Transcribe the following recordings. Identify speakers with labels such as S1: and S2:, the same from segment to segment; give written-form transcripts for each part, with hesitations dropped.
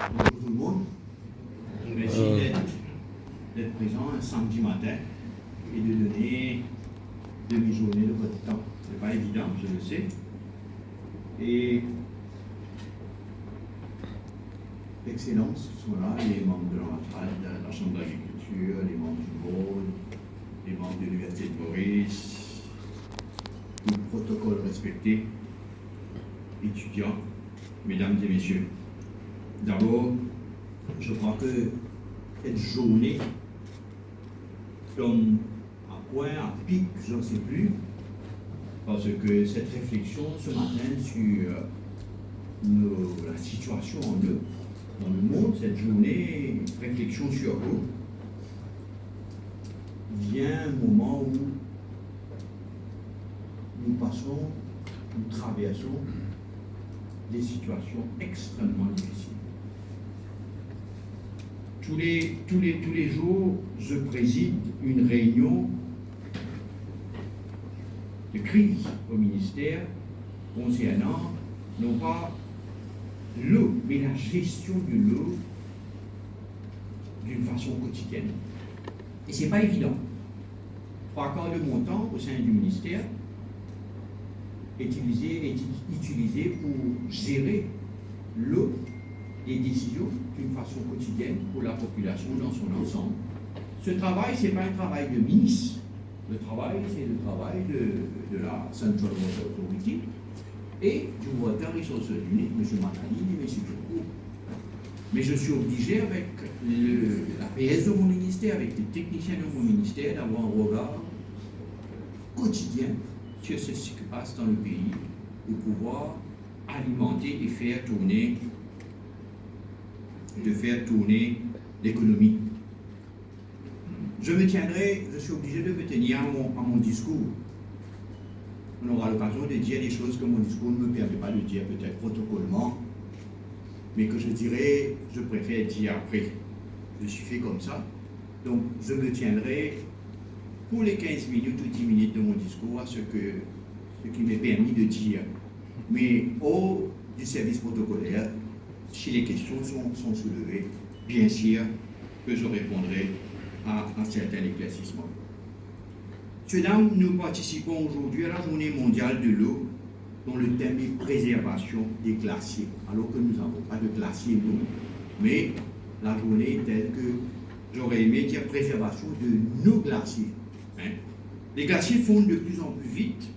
S1: Bonjour tout le monde. Merci d'être présent un samedi matin et de donner demi-journée de votre temps. Ce n'est pas évident, je le sais. Et Excellences sont là, les membres de la Chambre d'agriculture, les membres du board, les membres de l'Université de Maurice, tout le protocole respecté, étudiants, mesdames et messieurs. D'abord, je crois que cette journée, comme à point, à pic, je ne sais plus, parce que cette réflexion ce matin sur la situation dans le monde, cette journée, réflexion sur l'eau, vient un moment où nous traversons des situations extrêmement difficiles. Tous les jours, je préside une réunion de crise au ministère concernant non pas l'eau, mais la gestion de l'eau d'une façon quotidienne. Et ce n'est pas évident. 3/4 de mon temps au sein du ministère est utilisé pour gérer l'eau, les décisions d'une façon quotidienne pour la population dans son ensemble. Ce travail, ce n'est pas un travail de ministre. Le travail, c'est le travail de la Central Water Authority et du Water Resources Unit, M. Matali et M. Djoko. Mais je suis obligé, avec la PS de mon ministère, avec les techniciens de mon ministère, d'avoir un regard quotidien sur ce qui se passe dans le pays pour pouvoir alimenter et faire tourner l'économie. Je suis obligé de me tenir à mon discours. On aura l'occasion de dire des choses que mon discours ne me permet pas de dire, peut-être protocolement, mais que je préfère dire après. Je suis fait comme ça. Donc, je me tiendrai pour les 15 minutes ou 10 minutes de mon discours à ce qui m'est permis de dire. Mais au du service protocolaire, si les questions sont soulevées, bien sûr que je répondrai à certains éclaircissements. Messieurs, dames, nous participons aujourd'hui à la journée mondiale de l'eau, dont le thème est préservation des glaciers, alors que nous n'avons pas de glaciers, nous. Mais la journée est telle que j'aurais aimé dire préservation de nos glaciers. Les glaciers fondent de plus en plus vite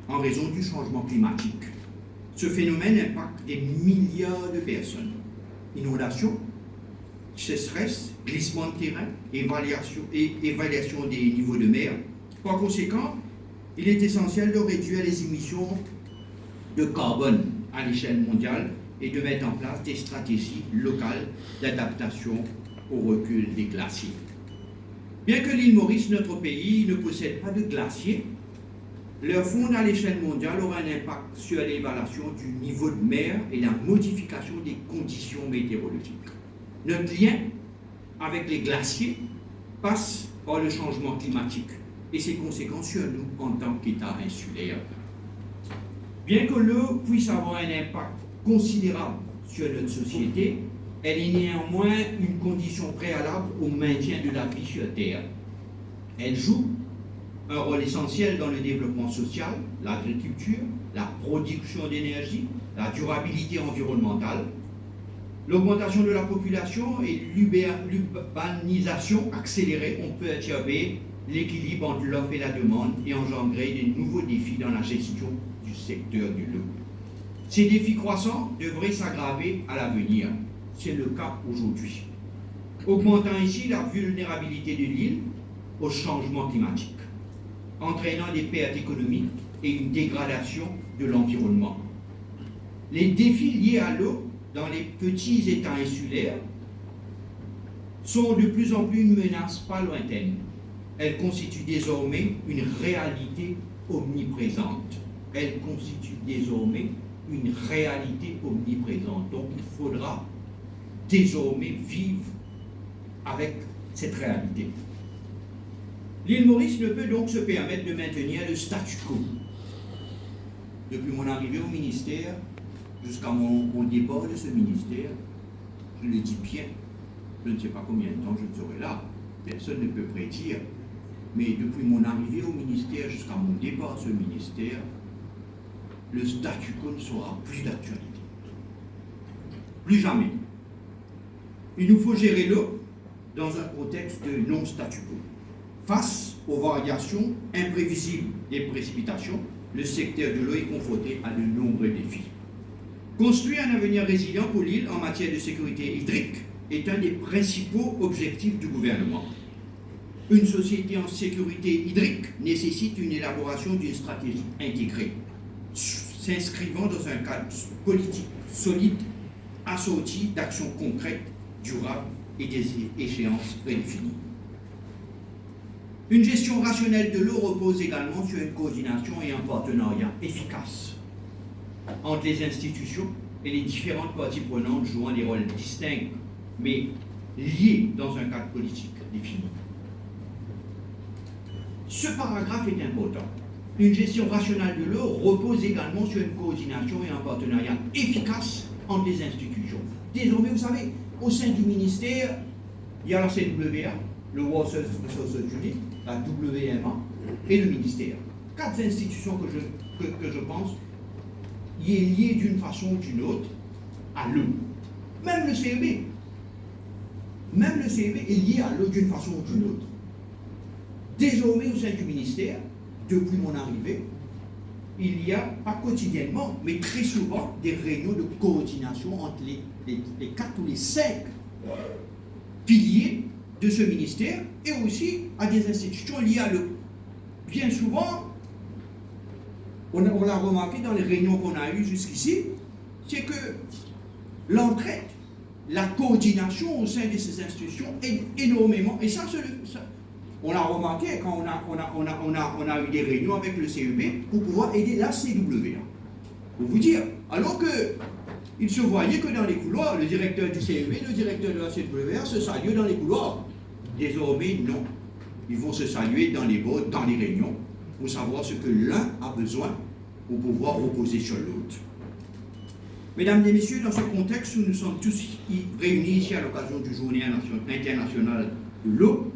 S1: en raison du changement climatique. Ce phénomène impacte des milliards de personnes. Inondations, sécheresse, glissement de terrain, évaluation des niveaux de mer. Par conséquent, il est essentiel de réduire les émissions de carbone à l'échelle mondiale et de mettre en place des stratégies locales d'adaptation au recul des glaciers. Bien que l'île Maurice, notre pays, ne possède pas de glaciers, leur fonte à l'échelle mondiale aura un impact sur l'évaluation du niveau de mer et la modification des conditions météorologiques. Notre lien avec les glaciers passe par le changement climatique et ses conséquences sur nous en tant qu'État insulaire. Bien que l'eau puisse avoir un impact considérable sur notre société, elle est néanmoins une condition préalable au maintien de la vie sur Terre. Elle joue un rôle essentiel dans le développement social, l'agriculture, la production d'énergie, la durabilité environnementale, l'augmentation de la population et l'urbanisation accélérée ont perturbé l'équilibre entre l'offre et la demande et engendré de nouveaux défis dans la gestion du secteur de l'eau. Ces défis croissants devraient s'aggraver à l'avenir. C'est le cas aujourd'hui, augmentant ainsi la vulnérabilité de l'île au changement climatique, entraînant des pertes économiques et une dégradation de l'environnement. Les défis liés à l'eau dans les petits États insulaires sont de plus en plus une menace pas lointaine. Elles constituent désormais une réalité omniprésente. Donc il faudra désormais vivre avec cette réalité. L'île Maurice ne peut donc se permettre de maintenir le statu quo. Depuis mon arrivée au ministère, jusqu'à mon départ de ce ministère, je le dis bien, je ne sais pas combien de temps je serai là, personne ne peut prédire, mais depuis mon arrivée au ministère jusqu'à mon départ de ce ministère, le statu quo ne sera plus d'actualité. Plus jamais. Il nous faut gérer l'eau dans un contexte de non-statu quo. Face aux variations imprévisibles des précipitations, le secteur de l'eau est confronté à de nombreux défis. Construire un avenir résilient pour l'île en matière de sécurité hydrique est un des principaux objectifs du gouvernement. Une société en sécurité hydrique nécessite une élaboration d'une stratégie intégrée, s'inscrivant dans un cadre politique solide, assorti d'actions concrètes, durables et des échéances prédéfinies. Une gestion rationnelle de l'eau repose également sur une coordination et un partenariat efficace entre les institutions et les différentes parties prenantes jouant des rôles distincts, mais liés dans un cadre politique défini. Ce paragraphe est important. Une gestion rationnelle de l'eau repose également sur une coordination et un partenariat efficace entre les institutions. Désormais, vous savez, au sein du ministère, il y a la CWA, le World Resources Unit, la WMA et le ministère. 4 institutions que je pense y est lié d'une façon ou d'une autre à l'eau. Même le CEB est lié à l'eau d'une façon ou d'une autre. Désormais, au sein du ministère, depuis mon arrivée, il y a, pas quotidiennement, mais très souvent, des réunions de coordination entre les 4 ou les 5 piliers de ce ministère et aussi à des institutions liées à l'eau. Bien souvent, on l'a remarqué dans les réunions qu'on a eues jusqu'ici, c'est que l'entraide, la coordination au sein de ces institutions est énormément, et ça on l'a remarqué quand on a eu des réunions avec le CEB pour pouvoir aider la CWA. Pour vous dire, alors que il se voyait que dans les couloirs, le directeur du CEB, le directeur de la CWA se saluaient dans les couloirs. Désormais, non. Ils vont se saluer dans les bottes, dans les réunions, pour savoir ce que l'un a besoin pour pouvoir reposer sur l'autre. Mesdames et messieurs, dans ce contexte où nous sommes tous réunis ici à l'occasion du Journée internationale de l'eau,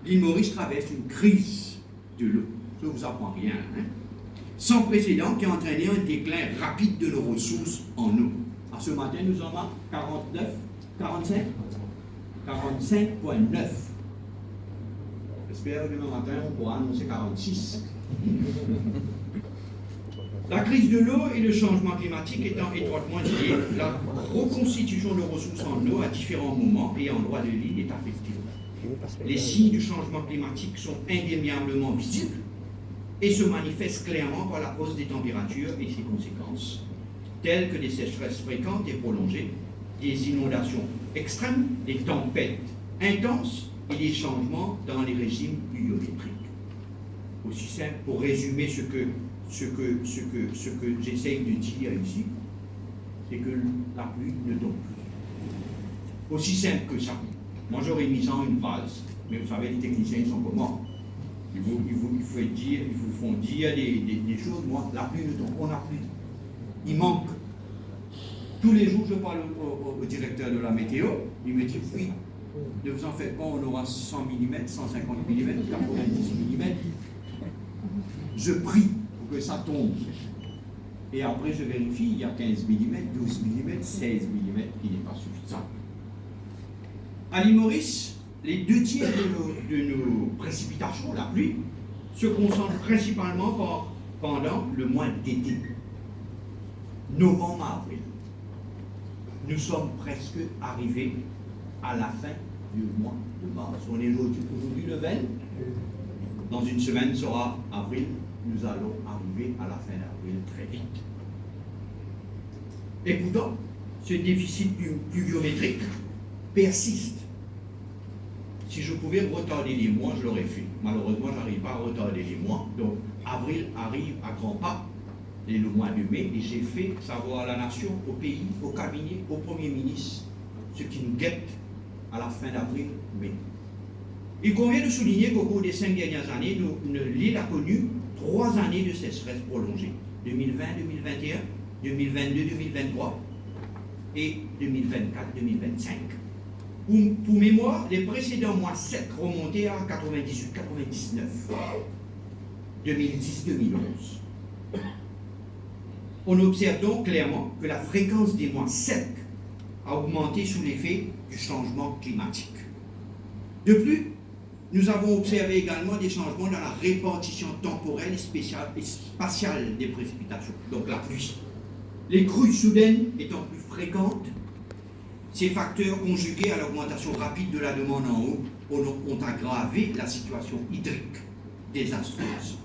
S1: l'île Maurice traverse une crise de l'eau. Je ne vous apprends rien, hein? Sans précédent qui a entraîné un déclin rapide de nos ressources en eau. À ce matin, nous en avons 45,9. J'espère que demain matin, on pourra annoncer 46. La crise de l'eau et le changement climatique étant étroitement liés, la reconstitution de ressources en eau à différents moments et endroits de l'île est affectée. Les signes du changement climatique sont indéniablement visibles et se manifestent clairement par la hausse des températures et ses conséquences, telles que des sécheresses fréquentes et prolongées, des inondations extrêmes, des tempêtes intenses et des changements dans les régimes pluviométriques. Aussi simple, pour résumer ce que j'essaye de dire ici, c'est que la pluie ne tombe plus. Aussi simple que ça. Moi j'aurais mis ça en une phrase, mais vous savez, les techniciens ils sont comment? Ils vous font dire des choses. Moi, la pluie ne tombe, on n'a plus. Il manque. Tous les jours, je parle au directeur de la météo, il me dit oui, ne vous en faites pas, on aura 100 mm, 150 mm, 90 mm. Je prie pour que ça tombe. Et après, je vérifie, il y a 15 mm, 12 mm, 16 mm qui n'est pas suffisant. À l'île Maurice, les 2 tiers de nos précipitations, la pluie, se concentrent principalement pendant le mois d'été, novembre à avril. Nous sommes presque arrivés à la fin du mois de mars. On est aujourd'hui le 20. Dans une semaine sera avril. Nous allons arriver à la fin d'avril très vite. Et pourtant, ce déficit pluviométrique persiste. Si je pouvais retarder les mois, je l'aurais fait. Malheureusement, je n'arrive pas à retarder les mois. Donc, avril arrive à grands pas, et le mois de mai, et j'ai fait savoir à la nation, au pays, au cabinet, au Premier ministre, ce qui nous guette à la fin d'avril-mai. Il convient de souligner qu'au cours des 5 dernières années, l'île a connu 3 années de sécheresse prolongée, 2020, 2021, 2022, 2023. et 2024-2025. Pour mémoire, les précédents mois secs remontaient à 98-99, 2010-2011. On observe donc clairement que la fréquence des mois secs a augmenté sous l'effet du changement climatique. De plus, nous avons observé également des changements dans la répartition temporelle et spatiale des précipitations, donc la pluie. Les crues soudaines étant plus fréquentes, ces facteurs conjugués à l'augmentation rapide de la demande en eau ont aggravé la situation hydrique désastreuse.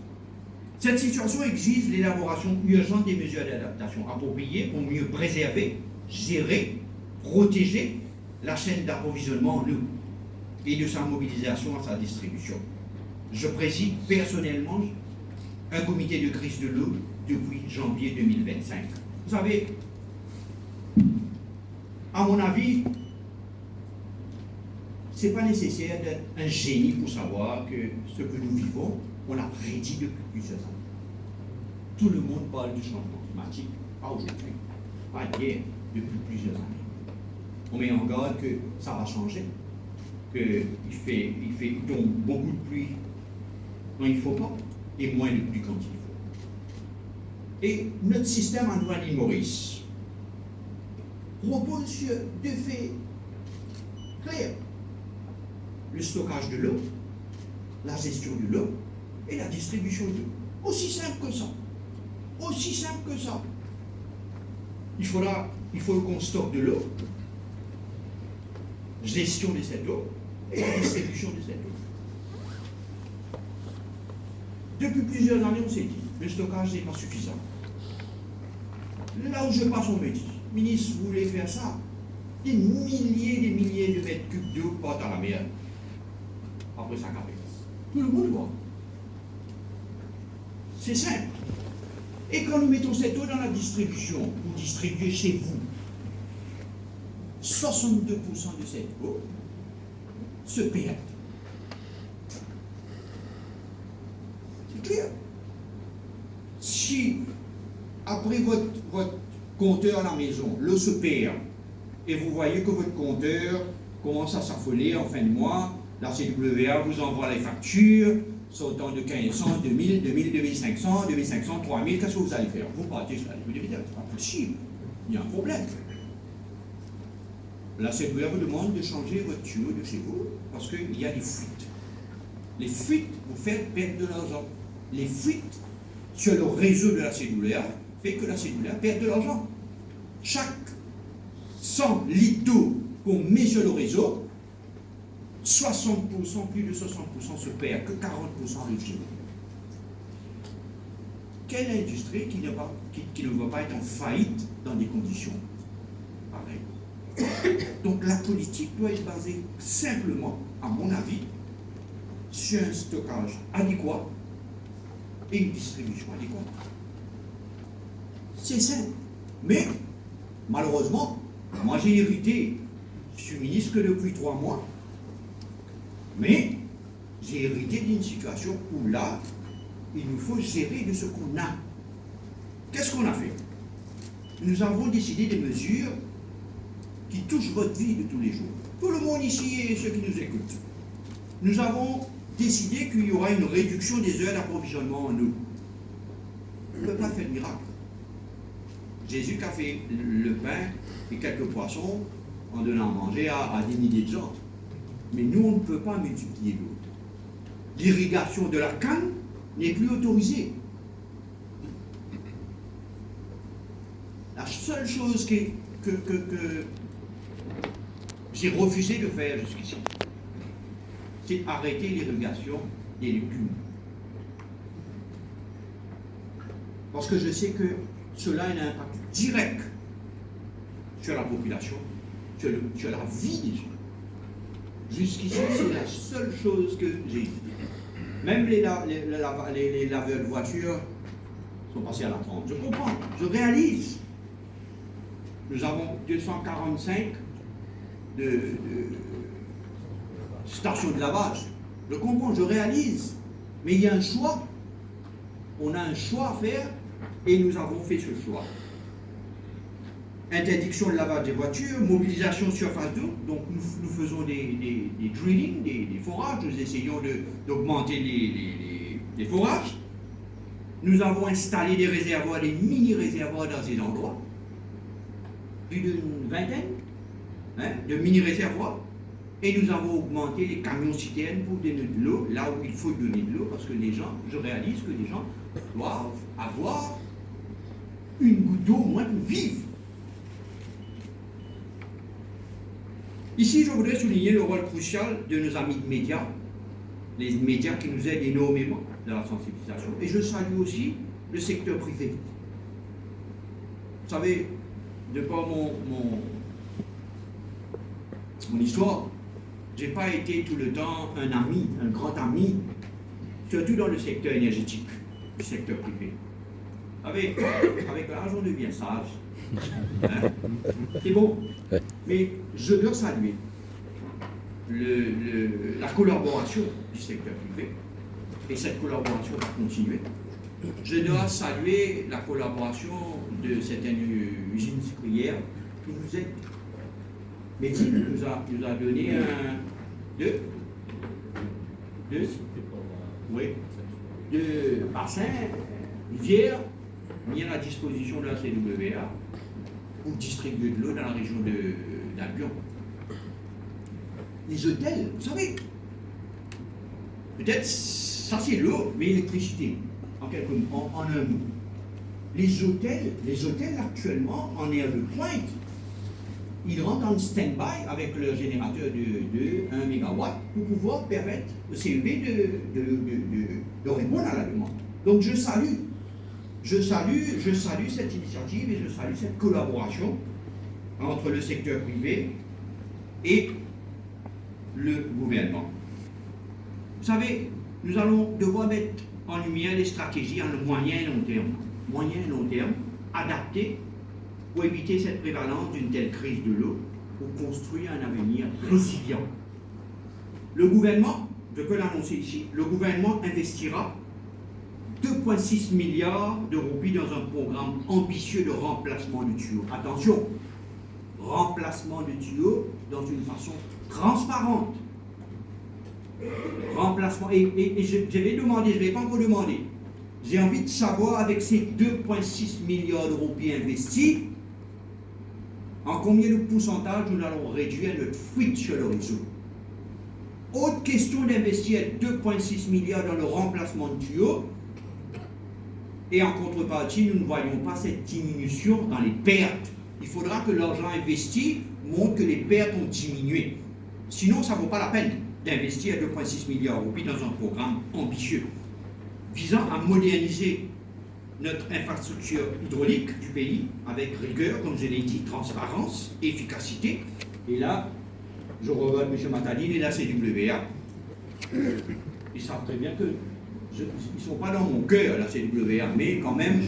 S1: Cette situation exige l'élaboration urgente des mesures d'adaptation appropriées pour mieux préserver, gérer, protéger la chaîne d'approvisionnement en eau et de sa mobilisation à sa distribution. Je préside personnellement un comité de crise de l'eau depuis janvier 2025. Vous savez, à mon avis, ce n'est pas nécessaire d'être un génie pour savoir que ce que nous vivons, on l'a prédit depuis plusieurs années. Tout le monde parle du changement climatique, pas aujourd'hui, pas hier, depuis plusieurs années. On met en garde que ça va changer, qu'il tombe beaucoup de pluie quand il ne faut pas, et moins de pluie quand il faut. Et notre système à nous, à l'île Maurice, repose sur deux faits clairs. Le stockage de l'eau, la gestion de l'eau et la distribution de l'eau. Aussi simple que ça. Aussi simple que ça. Il faut qu'on stocke de l'eau, gestion de cette eau et la distribution de cette eau. Depuis plusieurs années, on s'est dit, le stockage n'est pas suffisant. Là où je passe, on me dit, ministre, vous voulez faire ça? Des milliers de mètres cubes d'eau partent à la mer. Après ça, capesse. Tout le monde voit. C'est simple. Et quand nous mettons cette eau dans la distribution, vous distribuez chez vous, 62% de cette eau se perd. C'est clair. Si, après votre compteur à la maison, l'eau se perd, et vous voyez que votre compteur commence à s'affoler en fin de mois, la CWA vous envoie les factures, sautant de 1500, 2000, 2000, 2500, 2500, 3000, qu'est-ce que vous allez faire? Vous partez sur la CWA, c'est pas possible, il y a un problème. La CWA vous demande de changer votre tuyau de chez vous, parce qu'il y a des fuites. Les fuites vous font perdre de l'argent. Les fuites sur le réseau de la CWA fait que la CWA perd de l'argent. Chaque 100 litres d'eau qu'on met sur le réseau, 60%, plus de 60% se perd, que 40% arrive chez nous. Quelle industrie qui ne va pas être en faillite dans des conditions pareilles? Donc la politique doit être basée simplement, à mon avis, sur un stockage adéquat et une distribution adéquate. C'est simple. Mais, malheureusement, moi j'ai hérité, je suis ministre que depuis 3 mois, mais j'ai hérité d'une situation où là, il nous faut gérer de ce qu'on a. Qu'est-ce qu'on a fait? Nous avons décidé des mesures qui touchent votre vie de tous les jours. Tout le monde ici et ceux qui nous écoutent. Nous avons décidé qu'il y aura une réduction des heures d'approvisionnement en eau. Le peuple a fait le miracle. Jésus qui a fait le pain et quelques poissons en donnant à manger à des milliers de gens. Mais nous, on ne peut pas multiplier l'eau. L'irrigation de la canne n'est plus autorisée. La seule chose que j'ai refusé de faire jusqu'ici, c'est arrêter l'irrigation des légumes. Parce que je sais que cela a un impact direct sur la population, sur la vie des gens. Jusqu'ici, c'est la seule chose que j'ai dit. Même les laveurs de voitures sont passés à la trempe. Je comprends, je réalise. Nous avons 245 de stations de lavage. Je comprends, je réalise. Mais il y a un choix. On a un choix à faire et nous avons fait ce choix. interdiction de lavage des voitures, mobilisation surface d'eau. Donc nous faisons des drilling, des forages, nous essayons d'augmenter les forages. Nous avons installé des réservoirs, des mini-réservoirs dans ces endroits. Plus d'une vingtaine de mini-réservoirs. Et nous avons augmenté les camions-citernes pour donner de l'eau, là où il faut donner de l'eau, parce que les gens, je réalise que les gens doivent avoir une goutte d'eau au moins pour vivre. Ici, je voudrais souligner le rôle crucial de nos amis de médias, les médias qui nous aident énormément dans la sensibilisation. Et je salue aussi le secteur privé. Vous savez, de par mon histoire, je n'ai pas été tout le temps un ami, un grand ami, surtout dans le secteur énergétique, le secteur privé. Avec l'âge, on devient sage. Hein? C'est bon. Mais je dois saluer la collaboration du secteur privé. Et cette collaboration va continuer. Je dois saluer la collaboration de certaines usines sucrières qui nous aident. Médine nous a donné deux bassins, rivières, mis à la disposition de la CWA pour distribuer de l'eau dans la région d'Albion. Les hôtels, vous savez, peut-être ça c'est l'eau, mais l'électricité, en un mot. Les hôtels actuellement en aire de pointe, ils rentrent en stand-by avec leur générateur de 1 MW pour pouvoir permettre au CEB de répondre à la demande. Donc je salue cette initiative et je salue cette collaboration entre le secteur privé et le gouvernement. Vous savez, nous allons devoir mettre en lumière les stratégies à moyen et long terme, adaptées pour éviter cette prévalence d'une telle crise de l'eau, pour construire un avenir résilient. Le gouvernement, je peux l'annoncer ici, le gouvernement investira 2,6 milliards de roupies dans un programme ambitieux de remplacement de tuyaux. Attention, remplacement de tuyaux dans une façon transparente. Remplacement, et je vais demander, je ne vais pas encore demander, j'ai envie de savoir avec ces 2,6 milliards de roupies investis, en combien de pourcentage nous allons réduire notre fuite sur le réseau. Autre question d'investir 2,6 milliards dans le remplacement de tuyaux, et en contrepartie, nous ne voyons pas cette diminution dans les pertes. Il faudra que l'argent investi montre que les pertes ont diminué. Sinon, ça ne vaut pas la peine d'investir 2,6 milliards de roupies dans un programme ambitieux visant à moderniser notre infrastructure hydraulique du pays avec rigueur, comme je l'ai dit, transparence, efficacité. Et là, je regarde M. Mataline et la CWA. Ils savent très bien que ils ne sont pas dans mon cœur, la CWA, mais quand même,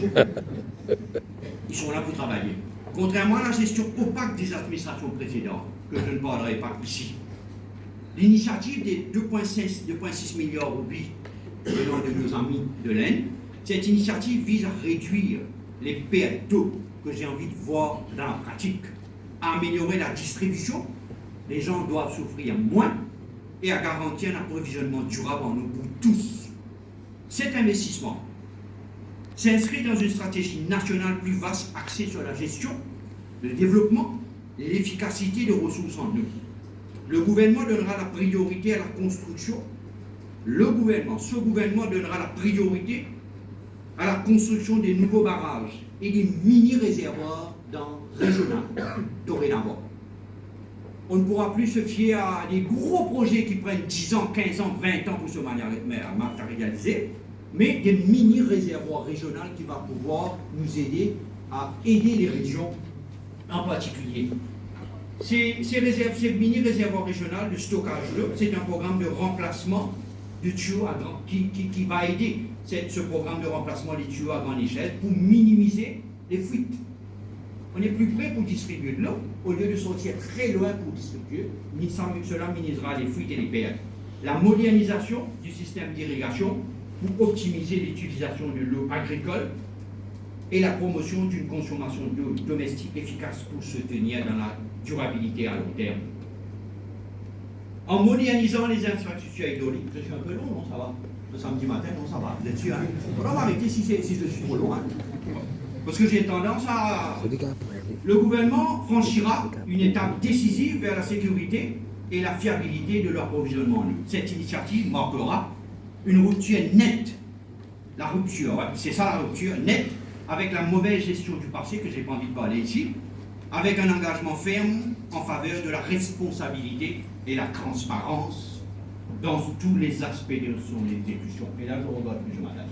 S1: ils sont là pour travailler. Contrairement à la gestion opaque des administrations précédentes, que je ne parlerai pas ici. L'initiative des 2,6 milliards de roupies venant de nos amis de l'Inde, cette initiative vise à réduire les pertes d'eau que j'ai envie de voir dans la pratique, à améliorer la distribution, les gens doivent souffrir moins, et à garantir un approvisionnement durable en eau pour tous. Cet investissement s'inscrit dans une stratégie nationale plus vaste axée sur la gestion, le développement et l'efficacité des ressources en eau. Le gouvernement donnera la priorité à la construction. Ce gouvernement donnera la priorité à la construction des nouveaux barrages et des mini-réservoirs régionaux dorénavant. On ne pourra plus se fier à des gros projets qui prennent 10 ans, 15 ans, 20 ans pour se matérialiser, mais des mini-réservoirs régionaux qui vont pouvoir nous aider à aider les régions en particulier. Ces mini-réservoirs régionaux de stockage d'eau, c'est un programme de remplacement de tuyaux qui va aider ce programme de remplacement des tuyaux à grande échelle pour minimiser les fuites. On est plus près pour distribuer de l'eau, au lieu de sortir très loin pour distribuer, cela minimisera les fuites et les pertes. La modernisation du système d'irrigation pour optimiser l'utilisation de l'eau agricole et la promotion d'une consommation d'eau domestique efficace pour se tenir dans la durabilité à long terme. En modernisant les infrastructures hydrauliques, je suis un peu long, non, ça va? Le samedi matin, non, ça va, vous êtes sûr, hein? Il faudra m'arrêter si je suis trop long, hein? Parce que j'ai tendance à... Le gouvernement franchira une étape décisive vers la sécurité et la fiabilité de l'approvisionnement en eau. Cette initiative marquera une rupture nette, la rupture, ouais, c'est ça la rupture nette, avec la mauvaise gestion du passé, que je n'ai pas envie de parler ici, avec un engagement ferme en faveur de la responsabilité et la transparence dans tous les aspects de son exécution. Et là, je regarde plus, je m'adapte.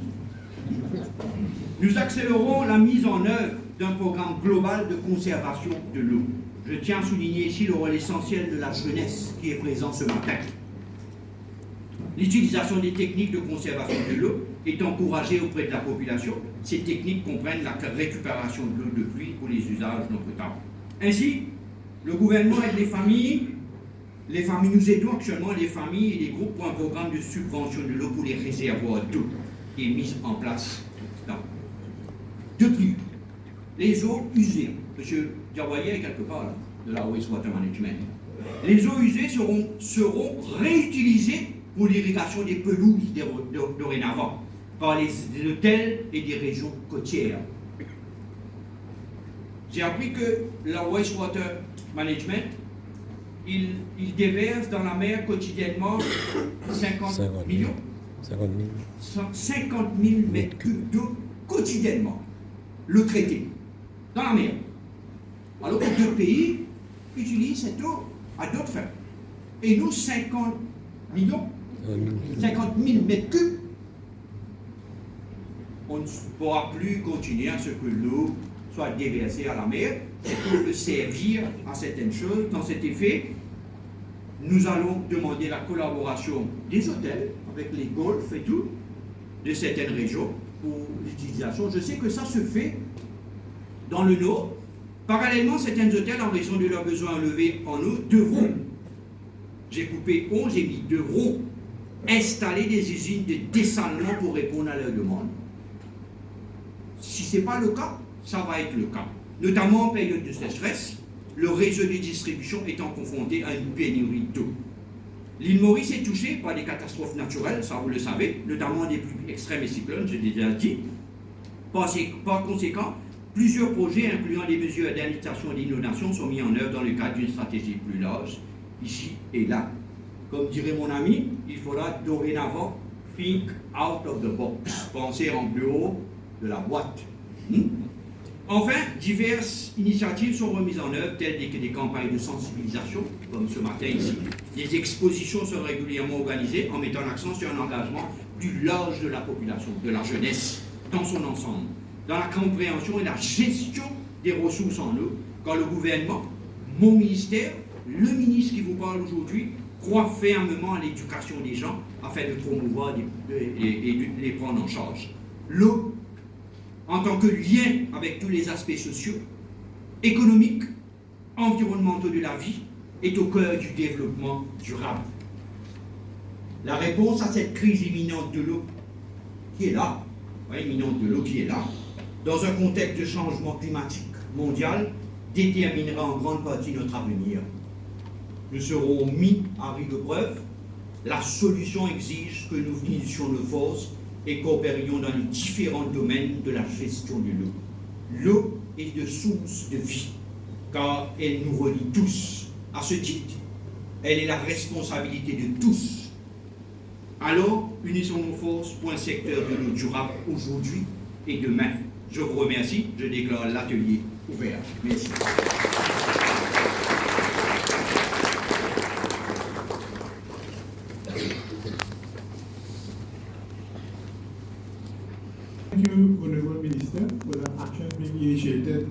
S1: Nous accélérons la mise en œuvre d'un programme global de conservation de l'eau. Je tiens à souligner ici le rôle essentiel de la jeunesse qui est présent ce matin. L'utilisation des techniques de conservation de l'eau est encouragée auprès de la population. Ces techniques comprennent la récupération de l'eau de pluie pour les usages non potables. Ainsi, le gouvernement aide les familles. Nous aidons actuellement les familles et les groupes pour un programme de subvention de l'eau pour les réservoirs d'eau qui est mis en place. De plus, les eaux usées, M. Diawaye est quelque part là, de la Wastewater Management, les eaux usées seront réutilisées pour l'irrigation des pelouses dorénavant par les hôtels et des régions côtières. J'ai appris que la Wastewater Management, il déverse dans la mer quotidiennement 50 millions 50 000 mètres cubes d'eau quotidiennement, l'eau traitée, dans la mer. Alors que d'autres pays utilisent cette eau à d'autres fins. Et nous, 50 000 mètres cubes, on ne pourra plus continuer à ce que l'eau soit déversée à la mer. Cette eau peut servir à certaines choses. Dans cet effet, nous allons demander la collaboration des hôtels avec les golfs et tout, de certaines régions pour l'utilisation. Je sais que ça se fait dans le Nord. Parallèlement, certains hôtels, en raison de leurs besoins élevés en eau, devront, j'ai coupé 11, j'ai mis devront, installer des usines de dessalement pour répondre à leurs demandes. Si ce n'est pas le cas, ça va être le cas. Notamment en période de sécheresse, le réseau de distribution étant confronté à une pénurie d'eau. L'île Maurice est touchée par des catastrophes naturelles, ça vous le savez, notamment des pluies extrêmes et cyclones, je l'ai déjà dit. Par conséquent, plusieurs projets incluant des mesures d'adaptation et d'inondation sont mis en œuvre dans le cadre d'une stratégie plus large, ici et là. Comme dirait mon ami, il faudra dorénavant think out of the box, penser en plus haut de la boîte. Enfin, diverses initiatives sont remises en œuvre, telles que des campagnes de sensibilisation, comme ce matin ici. Des expositions sont régulièrement organisées en mettant l'accent sur un engagement plus large de la population, de la jeunesse, dans son ensemble, dans la compréhension et la gestion des ressources en eau, quand le gouvernement, mon ministère, le ministre qui vous parle aujourd'hui, croit fermement à l'éducation des gens afin de promouvoir et de les prendre en charge. L'eau, en tant que lien avec tous les aspects sociaux, économiques, environnementaux de la vie, est au cœur du développement durable. La réponse à cette crise imminente de l'eau, qui est là, imminente de l'eau qui est là, dans un contexte de changement climatique mondial, déterminera en grande partie notre avenir. Nous serons mis à rude épreuve. La solution exige que nous unissions nos forces et coopérions dans les différents domaines de la gestion de l'eau. L'eau est de source de vie, car elle nous relie tous. À ce titre, elle est la responsabilité de tous. Alors, unissons nos forces pour un secteur de l'eau durable aujourd'hui et demain. Je vous remercie. Je déclare l'atelier ouvert. Merci.
S2: Thank you, Honorable Minister, for the action being initiated